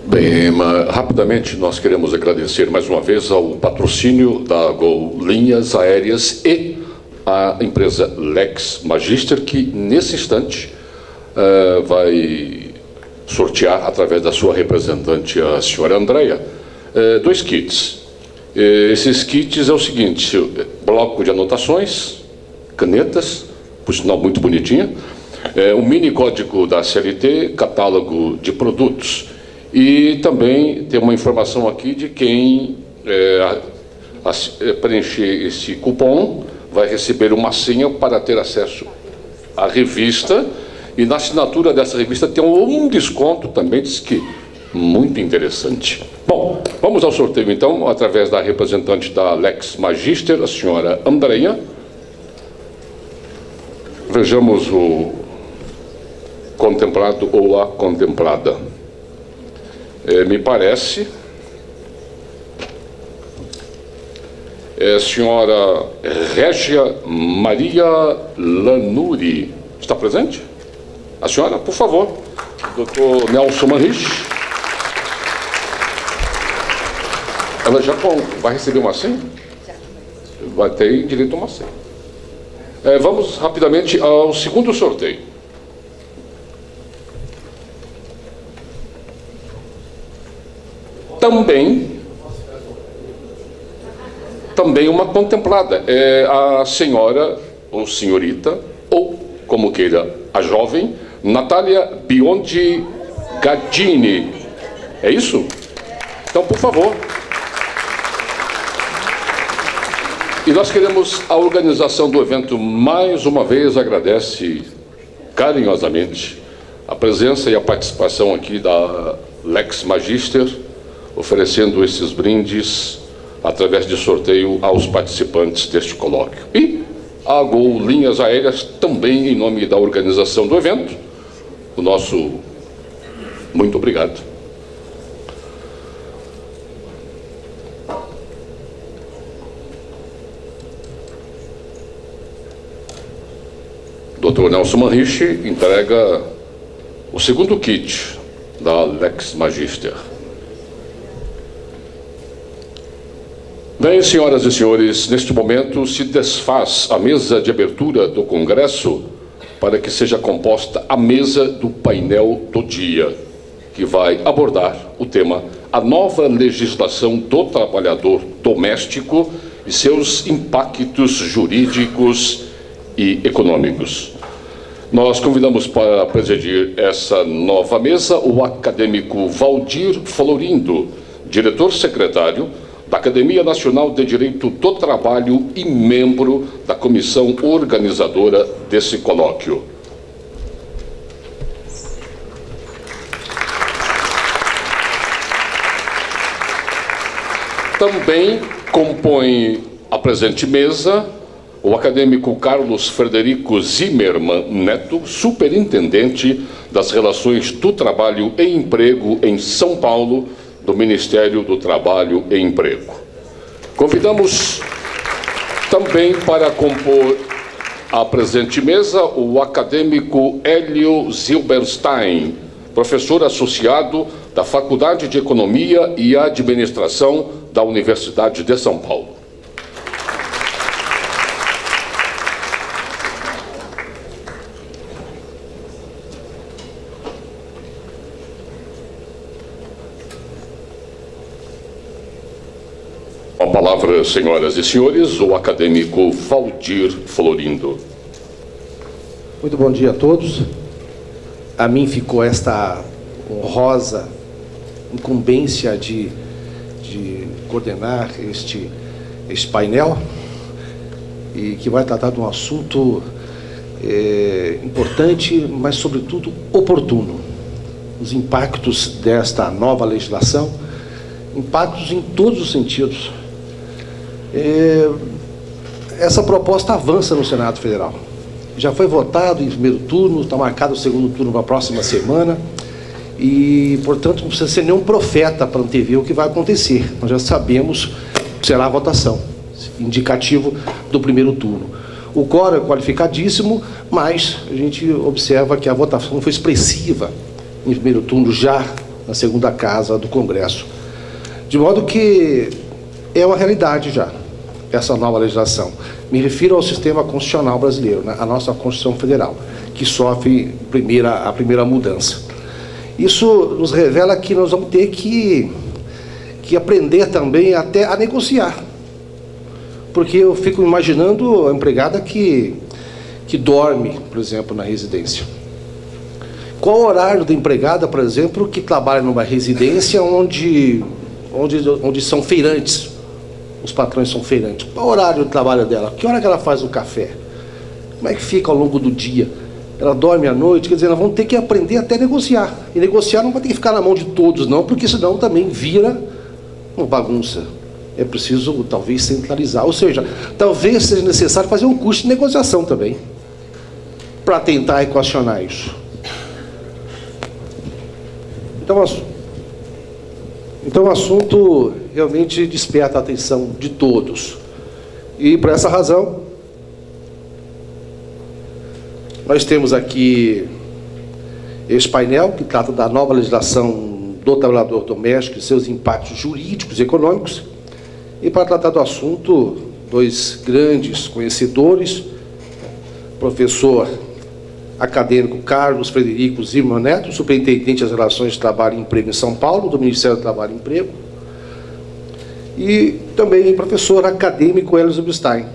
Bem, rapidamente nós queremos agradecer mais uma vez ao patrocínio da Gol Linhas Aéreas e a empresa Lex Magister, que nesse instante vai sortear, através da sua representante, a senhora Andréia, 2 kits. Esses kits é o seguinte: bloco de anotações, canetas, por sinal muito bonitinha, um mini código da CLT, catálogo de produtos. E também tem uma informação aqui de quem preencher esse cupom vai receber uma senha para ter acesso à revista. E na assinatura dessa revista tem um desconto também, diz que muito interessante. Bom, vamos ao sorteio então, através da representante da Lex Magister, a senhora Andréia. Vejamos o contemplado ou a contemplada. Me parece a senhora Régia Maria Lanuri. Está presente? A senhora, por favor. Dr. Nelson Manrich. Ela já vai receber uma senha? Vai ter direito a uma senha. Vamos rapidamente ao segundo sorteio. Também uma contemplada. É a senhora, ou senhorita, ou, como queira, a jovem, Natália Biondi Gaddini. É isso? Então, por favor. E nós queremos, a organização do evento, mais uma vez, agradece carinhosamente a presença e a participação aqui da Lex Magister, oferecendo esses brindes através de sorteio aos participantes deste colóquio. E a Gol Linhas Aéreas, também em nome da organização do evento, o nosso muito obrigado. Dr. Nelson Manrich entrega o segundo kit da Lex Magister. Bem, senhoras e senhores, neste momento se desfaz a mesa de abertura do Congresso para que seja composta a mesa do painel do dia, que vai abordar o tema a nova legislação do trabalhador doméstico e seus impactos jurídicos e econômicos. Nós convidamos para presidir essa nova mesa o acadêmico Valdir Florindo, diretor-secretário da Academia Nacional de Direito do Trabalho e membro da comissão organizadora desse colóquio. Também compõe a presente mesa o acadêmico Carlos Frederico Zimmermann Neto, superintendente das Relações do Trabalho e Emprego em São Paulo, do Ministério do Trabalho e Emprego. Convidamos também para compor a presente mesa o acadêmico Hélio Zilberstein, professor associado da Faculdade de Economia e Administração da Universidade de São Paulo. Com a palavra, senhoras e senhores, o acadêmico Valdir Florindo. Muito bom dia a todos. A mim ficou esta honrosa incumbência de coordenar este painel, e que vai tratar de um assunto importante, mas, sobretudo, oportuno. Os impactos desta nova legislação, impactos em todos os sentidos. Essa proposta avança no Senado Federal. Já foi votado em primeiro turno, está marcado o segundo turno para a próxima semana, e, portanto, não precisa ser nenhum profeta para antever o que vai acontecer. Nós já sabemos que será a votação, indicativo do primeiro turno. O quórum é qualificadíssimo, mas a gente observa que a votação foi expressiva em primeiro turno, já na segunda casa do Congresso. De modo que é uma realidade já, essa nova legislação. Me refiro ao sistema constitucional brasileiro, né? A nossa Constituição Federal, que sofre a primeira mudança. Isso nos revela que nós vamos ter que aprender também até a negociar. Porque eu fico imaginando a empregada que dorme, por exemplo, na residência. Qual o horário da empregada, por exemplo, que trabalha numa residência onde são feirantes? Os patrões são feirantes. Qual o horário do trabalho dela? Que hora que ela faz o café? Como é que fica ao longo do dia? Ela dorme à noite? Quer dizer, nós vamos ter que aprender até a negociar. E negociar não vai ter que ficar na mão de todos, não, porque senão também vira uma bagunça. É preciso, talvez, centralizar. Ou seja, talvez seja necessário fazer um curso de negociação também, para tentar equacionar isso. Então o assunto realmente desperta a atenção de todos. E por essa razão, nós temos aqui este painel que trata da nova legislação do trabalhador doméstico e seus impactos jurídicos e econômicos. E para tratar do assunto, dois grandes conhecedores, professor acadêmico Carlos Frederico Zimmermann Neto, superintendente das Relações de Trabalho e Emprego em São Paulo, do Ministério do Trabalho e Emprego, e também professor acadêmico Hélio Zubstein,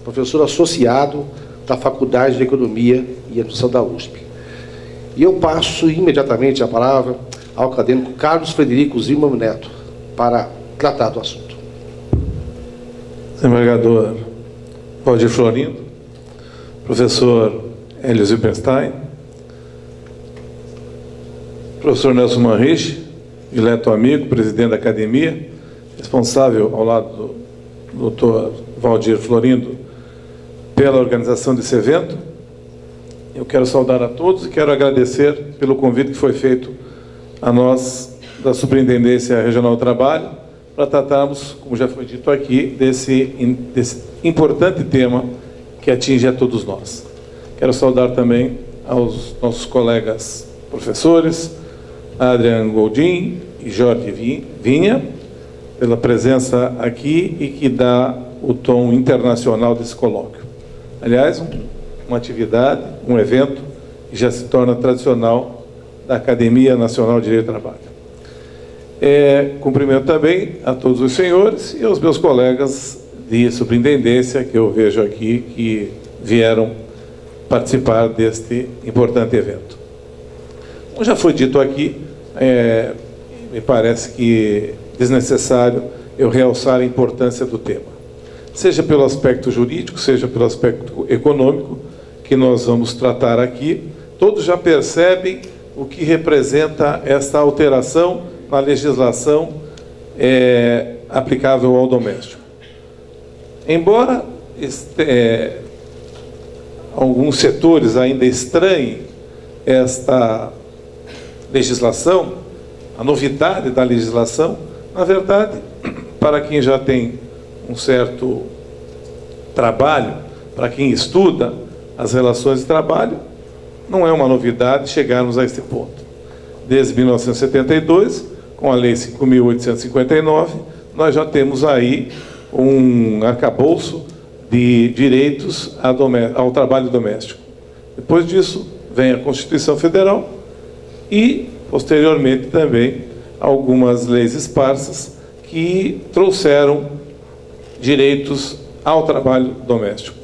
professor associado da Faculdade de Economia e Administração da USP. E eu passo imediatamente a palavra ao acadêmico Carlos Frederico Zimmermann Neto para tratar do assunto. Desembargador Valdir Florindo, professor Hélio Zubstein, professor Nelson Manrich, dileto amigo, presidente da academia, responsável ao lado do Dr. Valdir Florindo pela organização desse evento. Eu quero saudar a todos e quero agradecer pelo convite que foi feito a nós da Superintendência Regional do Trabalho para tratarmos, como já foi dito aqui, desse importante tema que atinge a todos nós. Quero saudar também aos nossos colegas professores, Adrian Goldin e Jorge Vinha, pela presença aqui e que dá o tom internacional desse colóquio. Aliás, uma atividade, um evento que já se torna tradicional da Academia Nacional de Direito do Trabalho. Cumprimento também a todos os senhores e aos meus colegas de superintendência que eu vejo aqui que vieram participar deste importante evento. Como já foi dito aqui, me parece que desnecessário eu realçar a importância do tema, seja pelo aspecto jurídico, seja pelo aspecto econômico, que nós vamos tratar aqui. Todos já percebem o que representa esta alteração na legislação aplicável ao doméstico. Embora alguns setores ainda estranhem esta legislação, a novidade da legislação, na verdade, para quem já tem um certo trabalho, para quem estuda as relações de trabalho, não é uma novidade chegarmos a este ponto. Desde 1972, com a Lei 5.859, nós já temos aí um arcabouço de direitos ao trabalho doméstico. Depois disso, vem a Constituição Federal e, posteriormente, também algumas leis esparsas que trouxeram direitos ao trabalho doméstico.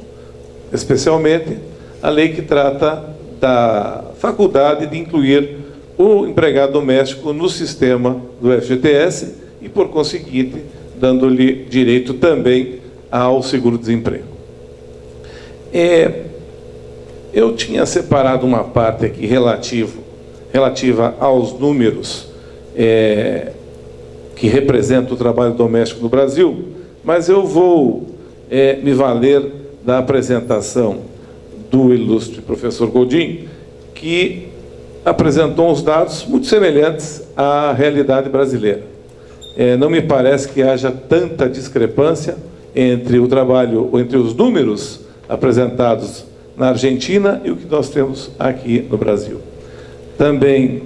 Especialmente a lei que trata da faculdade de incluir o empregado doméstico no sistema do FGTS e, por conseguinte, dando-lhe direito também ao seguro-desemprego. Eu tinha separado uma parte aqui relativa aos números que representam o trabalho doméstico no Brasil, mas eu vou me valer da apresentação do ilustre professor Goldin, que apresentou uns dados muito semelhantes à realidade brasileira. Não me parece que haja tanta discrepância entre entre os números apresentados na Argentina e o que nós temos aqui no Brasil. Também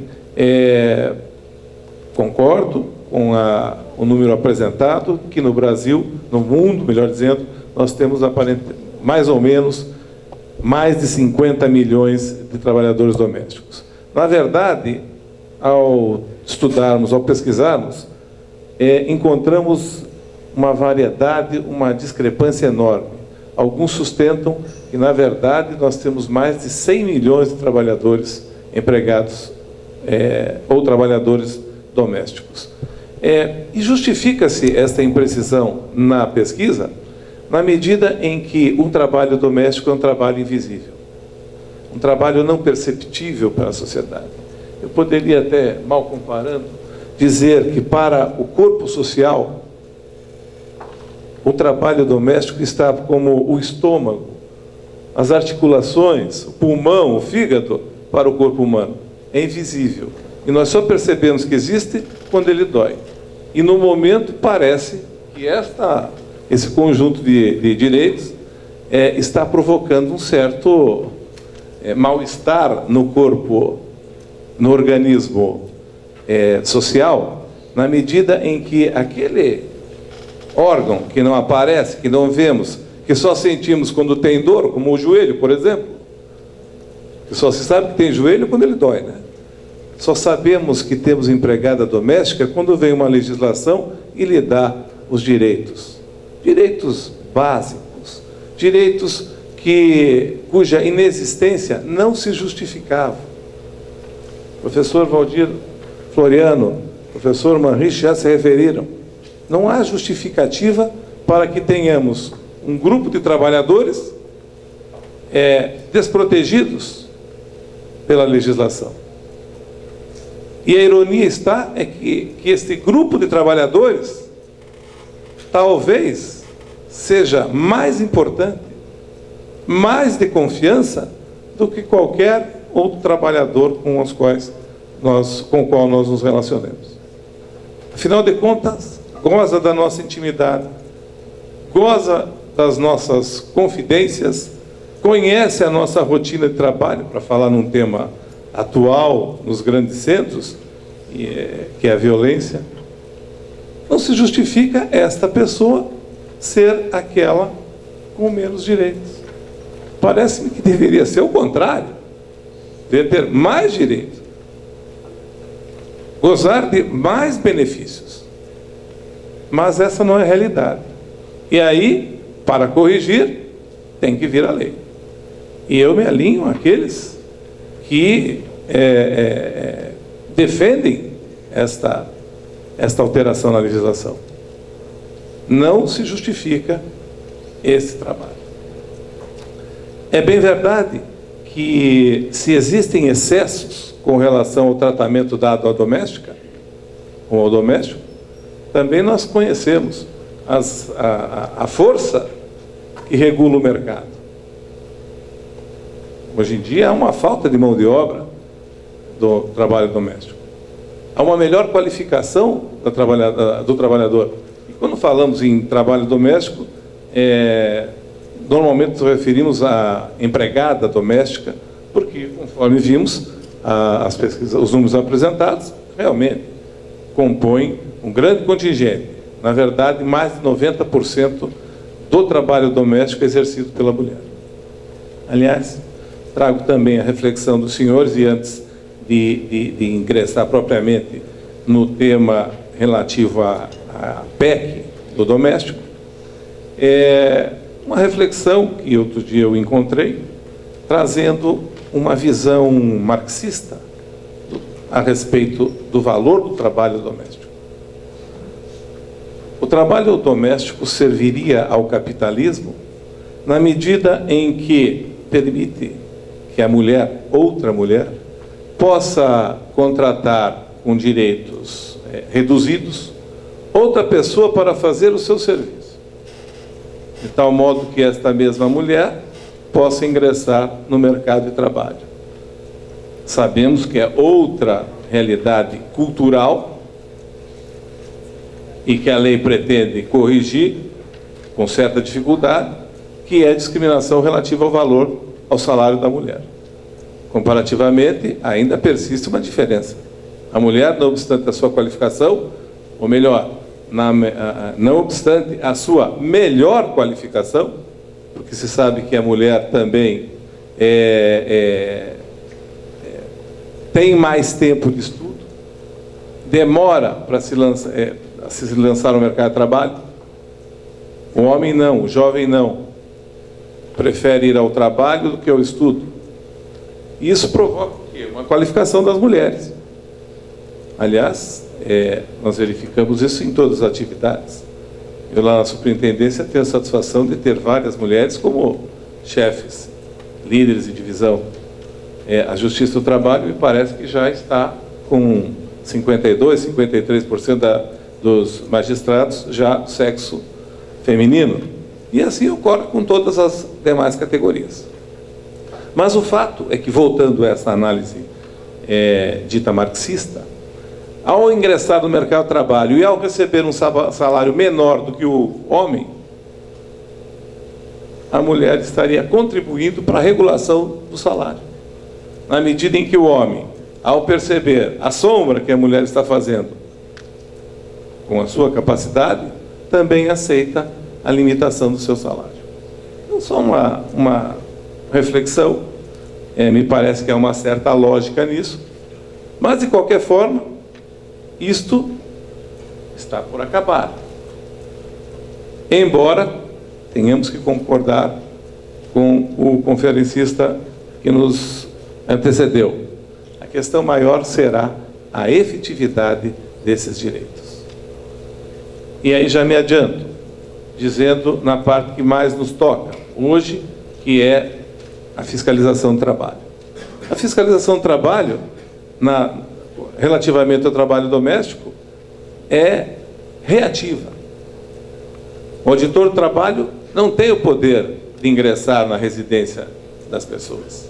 concordo com o número apresentado, que no Brasil, no mundo, melhor dizendo, nós temos mais ou menos mais de 50 milhões de trabalhadores domésticos. Na verdade, ao estudarmos, ao pesquisarmos, encontramos uma variedade, uma discrepância enorme. Alguns sustentam que, na verdade, nós temos mais de 100 milhões de trabalhadores empregados ou trabalhadores domésticos. E justifica-se esta imprecisão na pesquisa na medida em que o trabalho doméstico é um trabalho invisível, um trabalho não perceptível para a sociedade. Eu poderia até, mal comparando, dizer que para o corpo social, o trabalho doméstico está como o estômago, as articulações, o pulmão, o fígado para o corpo humano. É invisível. E nós só percebemos que existe quando ele dói. E no momento parece que esse conjunto de direitos está provocando um certo mal-estar no corpo, no organismo social, na medida em que aquele órgão que não aparece, que não vemos, que só sentimos quando tem dor, como o joelho, por exemplo, que só se sabe que tem joelho quando ele dói, né? Só sabemos que temos empregada doméstica quando vem uma legislação e lhe dá os direitos. Direitos básicos, direitos cuja inexistência não se justificava. Professor Valdir Floriano, professor Manrich já se referiram. Não há justificativa para que tenhamos um grupo de trabalhadores desprotegidos pela legislação. E a ironia está que este grupo de trabalhadores talvez seja mais importante, mais de confiança do que qualquer outro trabalhador com o qual nós nos relacionamos. Afinal de contas, goza da nossa intimidade, goza das nossas confidências, conhece a nossa rotina de trabalho, para falar num tema atual nos grandes centros, que é a violência. Não se justifica esta pessoa ser aquela com menos direitos. Parece-me que deveria ser o contrário, deveria ter mais direitos, gozar de mais benefícios. Mas essa não é a realidade. E aí, para corrigir, tem que vir a lei. E eu me alinho àqueles que defendem esta alteração na legislação. Não se justifica esse trabalho. É bem verdade que, se existem excessos com relação ao tratamento dado à doméstica, ou ao doméstico, também nós conhecemos a força que regula o mercado. Hoje em dia há uma falta de mão de obra do trabalho doméstico. Há uma melhor qualificação do trabalhador. E quando falamos em trabalho doméstico, normalmente nos referimos à empregada doméstica, porque, conforme vimos, as pesquisas, os números apresentados, realmente compõem um grande contingente. Na verdade, mais de 90% do trabalho doméstico é exercido pela mulher. Aliás, trago também a reflexão dos senhores, e antes de ingressar propriamente no tema relativo à PEC do doméstico, uma reflexão que outro dia eu encontrei, trazendo uma visão marxista a respeito do valor do trabalho doméstico. O trabalho doméstico serviria ao capitalismo na medida em que permite que a mulher, outra mulher, possa contratar com direitos reduzidos outra pessoa para fazer o seu serviço, de tal modo que esta mesma mulher possa ingressar no mercado de trabalho. Sabemos que é outra realidade cultural e que a lei pretende corrigir com certa dificuldade, que é a discriminação relativa ao salário da mulher. Comparativamente, ainda persiste uma diferença. A mulher, não obstante a sua qualificação, ou melhor, não obstante a sua melhor qualificação, porque se sabe que a mulher também tem mais tempo de estudo, demora para se lançar no mercado de trabalho. O homem não, o jovem não. Prefere ir ao trabalho do que ao estudo. E isso provoca o quê? Uma qualificação das mulheres. Aliás, nós verificamos isso em todas as atividades. Eu lá na superintendência tenho a satisfação de ter várias mulheres como chefes, líderes de divisão. A Justiça do Trabalho me parece que já está com 52%, 53% dos magistrados já do sexo feminino. E assim ocorre com todas as demais categorias. Mas o fato é que, voltando a essa análise dita marxista, ao ingressar no mercado de trabalho e ao receber um salário menor do que o homem, a mulher estaria contribuindo para a regulação do salário. Na medida em que o homem, ao perceber a sombra que a mulher está fazendo com a sua capacidade, também aceita a limitação do seu salário. Então, só uma reflexão, me parece que há uma certa lógica nisso, mas, de qualquer forma, isto está por acabar. Embora tenhamos que concordar com o conferencista que nos antecedeu. A questão maior será a efetividade desses direitos. E aí já me adianto, dizendo na parte que mais nos toca hoje, que é a fiscalização do trabalho. A fiscalização do trabalho, relativamente ao trabalho doméstico, é reativa. O auditor do trabalho não tem o poder de ingressar na residência das pessoas.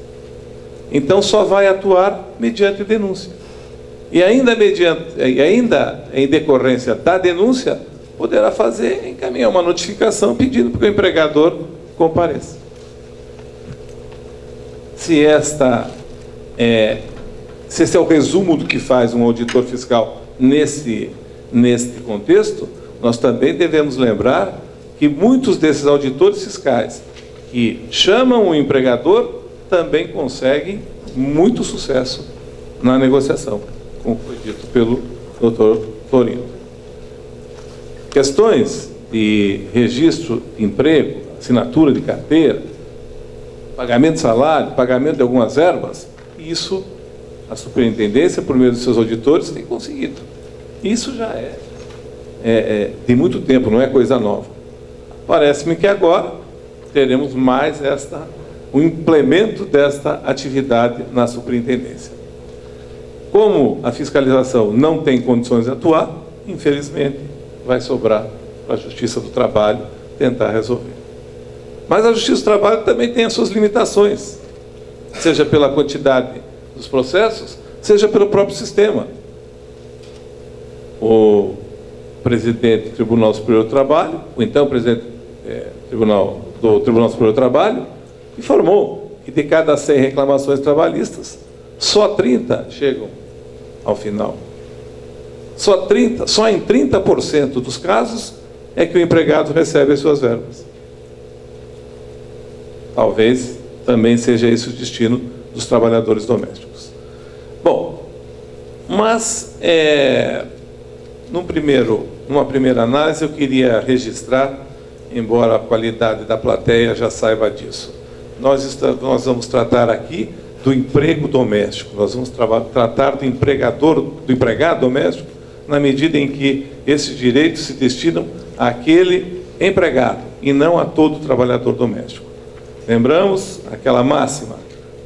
Então só vai atuar mediante denúncia. E ainda em decorrência da denúncia, poderá encaminhar uma notificação pedindo para que o empregador compareça. Se esse é o resumo do que faz um auditor fiscal neste contexto, nós também devemos lembrar que muitos desses auditores fiscais que chamam o empregador também conseguem muito sucesso na negociação, como foi dito pelo Dr. Florindo. Questões de registro de emprego, assinatura de carteira, pagamento de salário, pagamento de algumas verbas, isso a superintendência, por meio dos seus auditores, tem conseguido. Isso já de muito tempo, não é coisa nova. Parece-me que agora teremos mais o implemento desta atividade na superintendência. Como a fiscalização não tem condições de atuar, infelizmente, vai sobrar para a Justiça do Trabalho tentar resolver. Mas a Justiça do Trabalho também tem as suas limitações, seja pela quantidade dos processos, seja pelo próprio sistema. O presidente do Tribunal Superior do Trabalho, o então presidente do Tribunal Superior do Trabalho, informou que de cada 100 reclamações trabalhistas, só 30 chegam ao final. Só em 30% dos casos é que o empregado recebe as suas verbas. Talvez também seja esse o destino dos trabalhadores domésticos. Bom, mas numa primeira análise eu queria registrar, embora a qualidade da plateia já saiba disso. Nós vamos tratar aqui do emprego doméstico, nós vamos tratar do empregado doméstico, na medida em que esses direitos se destinam àquele empregado e não a todo trabalhador doméstico. Lembramos aquela máxima: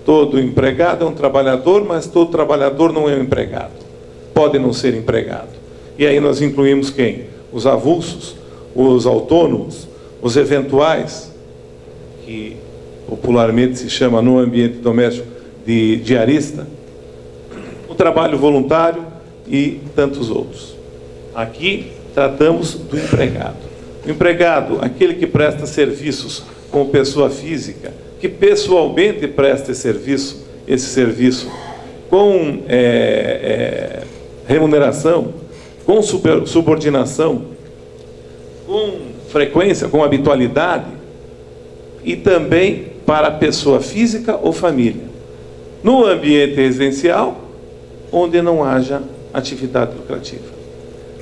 todo empregado é um trabalhador, mas todo trabalhador não é um empregado. Pode não ser empregado. E aí nós incluímos quem? Os avulsos, os autônomos, os eventuais, que popularmente se chama no ambiente doméstico de diarista, o trabalho voluntário e tantos outros. Aqui tratamos do empregado. O empregado, aquele que presta serviços como pessoa física, que pessoalmente presta esse serviço com remuneração, com subordinação, com frequência, com habitualidade, e também para a pessoa física ou família, no ambiente residencial, onde não haja atividade lucrativa.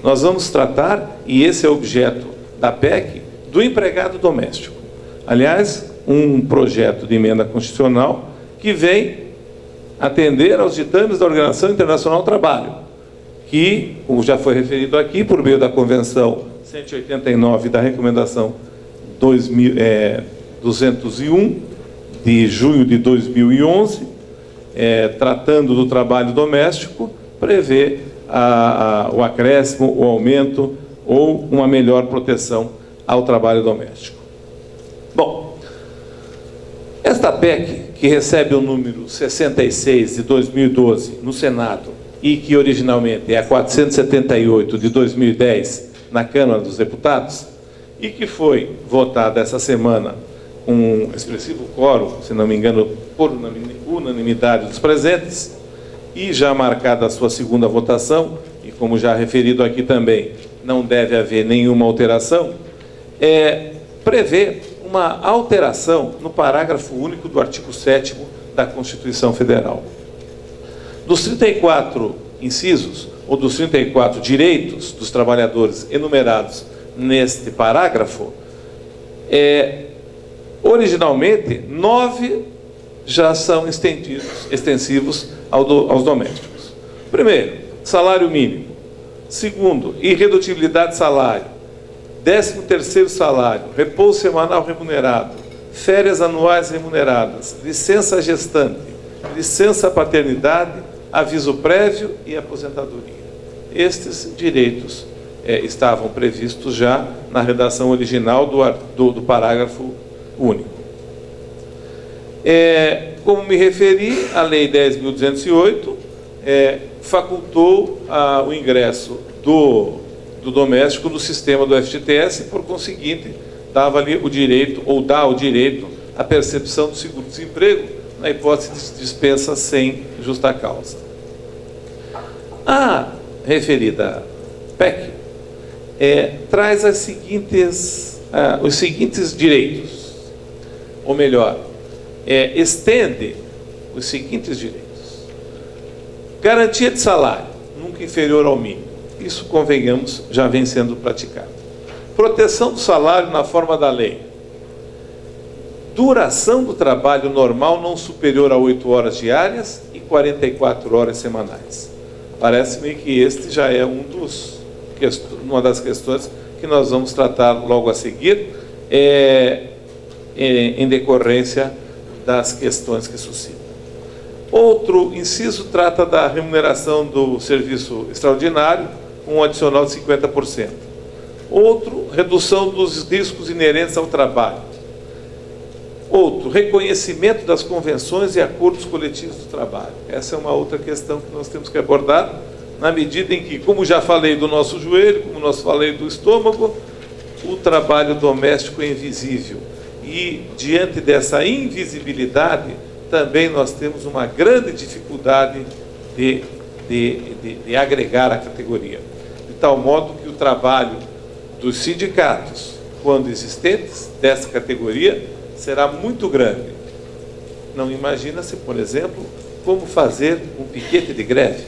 Nós vamos tratar, e esse é o objeto da PEC, do empregado doméstico. Aliás, um projeto de emenda constitucional que vem atender aos ditames da Organização Internacional do Trabalho, que, como já foi referido aqui, por meio da Convenção 189 da Recomendação 201, de junho de 2011, tratando do trabalho doméstico, prevê o acréscimo, o aumento ou uma melhor proteção ao trabalho doméstico. Bom, esta PEC, que recebe o número 66 de 2012 no Senado e que originalmente é a 478 de 2010 na Câmara dos Deputados, e que foi votada essa semana com um expressivo quórum, se não me engano, por unanimidade dos presentes, e já marcada a sua segunda votação, e como já referido aqui também, não deve haver nenhuma alteração, prevê uma alteração no parágrafo único do artigo 7º da Constituição Federal. Dos 34 incisos, ou dos 34 direitos dos trabalhadores enumerados neste parágrafo, originalmente, 9 já são extensivos aos domésticos. Primeiro, salário mínimo. Segundo, irredutibilidade de salário. 13º salário, repouso semanal remunerado, férias anuais remuneradas, licença gestante, licença paternidade, aviso prévio e aposentadoria. Estes direitos estavam previstos já na redação original do parágrafo único. Como me referi, a Lei 10.208 facultou o ingresso do doméstico no sistema do FGTS, por conseguinte, dava ali o direito, ou dá o direito, à percepção do seguro-desemprego, na hipótese de dispensa sem justa causa. A referida PEC traz os seguintes direitos, ou melhor, estende os seguintes direitos. Garantia de salário, nunca inferior ao mínimo. Isso, convenhamos, já vem sendo praticado. Proteção do salário na forma da lei. Duração do trabalho normal não superior a 8 horas diárias e 44 horas semanais. Parece-me que este já é uma das questões que nós vamos tratar logo a seguir, em decorrência das questões que suscitam. Outro inciso trata da remuneração do serviço extraordinário, com um adicional de 50%. Outro, redução dos riscos inerentes ao trabalho. Outro, reconhecimento das convenções e acordos coletivos do trabalho. Essa é uma outra questão que nós temos que abordar, na medida em que, como já falei do nosso joelho, como nós falei do estômago, o trabalho doméstico é invisível. E, diante dessa invisibilidade, também nós temos uma grande dificuldade de agregar a categoria. De tal modo que o trabalho dos sindicatos, quando existentes, dessa categoria, será muito grande. Não imagina-se, por exemplo, como fazer um piquete de greve.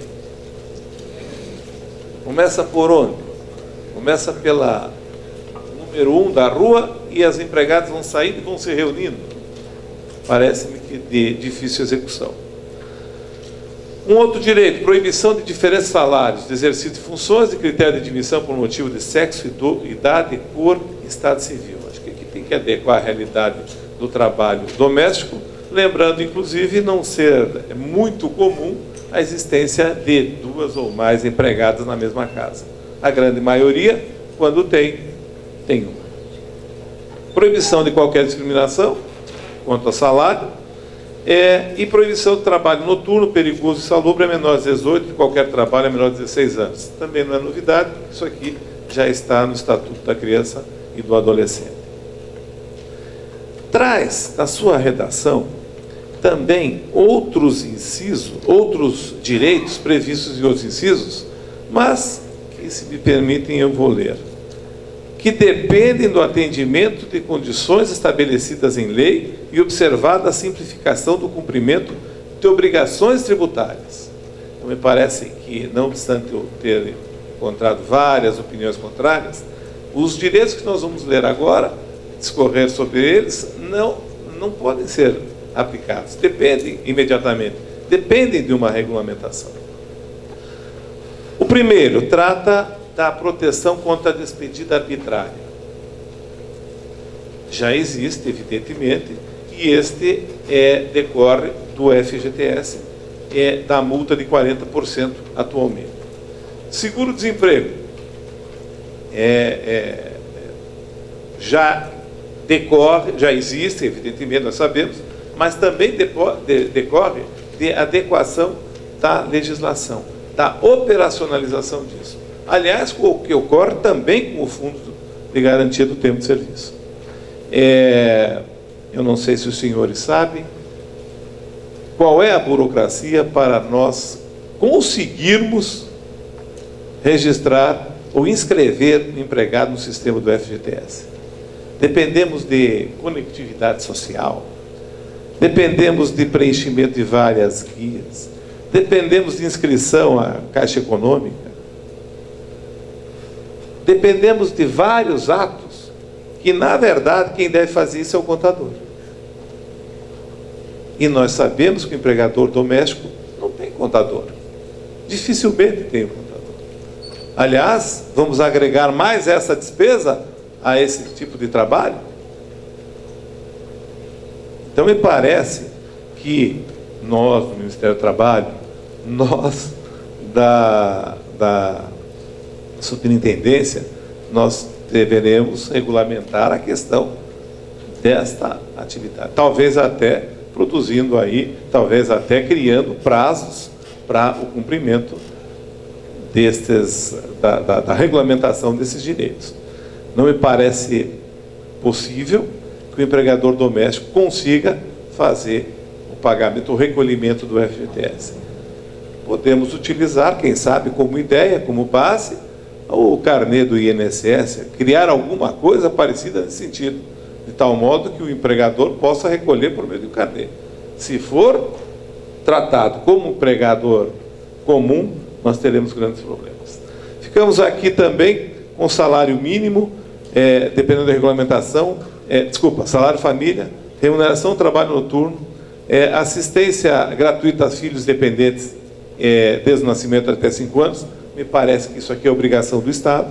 Começa por onde? Começa pela número 1 da rua e as empregadas vão saindo e vão se reunindo. Parece-me que de difícil execução. Um outro direito, proibição de diferentes salários, de exercício de funções e critério de admissão por motivo de sexo, idade, cor e estado civil. Acho que aqui tem que adequar a realidade do trabalho doméstico, lembrando, inclusive, não ser muito comum a existência de 2 ou mais empregadas na mesma casa. A grande maioria, quando tem uma. Proibição de qualquer discriminação quanto a salário, e proibição do trabalho noturno, perigoso e insalubre a menores de 18, de qualquer trabalho a menores de 16 anos. Também não é novidade, isso aqui já está no Estatuto da Criança e do Adolescente. Traz na sua redação também outros direitos previstos em outros incisos, mas que, se me permitem, eu vou ler. Que dependem do atendimento de condições estabelecidas em lei e observada a simplificação do cumprimento de obrigações tributárias. Então, me parece que, não obstante eu ter encontrado várias opiniões contrárias, os direitos que nós vamos ler agora, discorrer sobre eles, não podem ser aplicados. Dependem imediatamente, dependem de uma regulamentação. O primeiro trata da proteção contra a despedida arbitrária. Já existe, evidentemente, e este decorre do FGTS, da multa de 40% atualmente. Seguro-desemprego já decorre, já existe, evidentemente, nós sabemos, mas também decorre de adequação da legislação, da operacionalização disso. Aliás, o que ocorre também com o Fundo de Garantia do Tempo de Serviço. Eu não sei se os senhores sabem qual é a burocracia para nós conseguirmos registrar ou inscrever o empregado no sistema do FGTS. Dependemos de conectividade social, dependemos de preenchimento de várias guias, dependemos de inscrição à Caixa Econômica, dependemos de vários atos que, na verdade, quem deve fazer isso é o contador. E nós sabemos que o empregador doméstico não tem contador. Dificilmente tem um contador. Aliás, vamos agregar mais essa despesa a esse tipo de trabalho? Então, me parece que nós, do Ministério do Trabalho, nós, da Superintendência, nós deveremos regulamentar a questão desta atividade. Talvez até produzindo aí, talvez até criando prazos para o cumprimento da regulamentação desses direitos. Não me parece possível que o empregador doméstico consiga fazer o pagamento, o recolhimento do FGTS. Podemos utilizar, quem sabe, como ideia, como base, o carnê do INSS, criar alguma coisa parecida nesse sentido, de tal modo que o empregador possa recolher por meio do carnê. Se for tratado como empregador comum, nós teremos grandes problemas. Ficamos aqui também com salário mínimo, dependendo da regulamentação, salário família, remuneração do trabalho noturno, assistência gratuita a filhos dependentes desde o nascimento até 5 anos. Me parece que isso aqui é obrigação do Estado.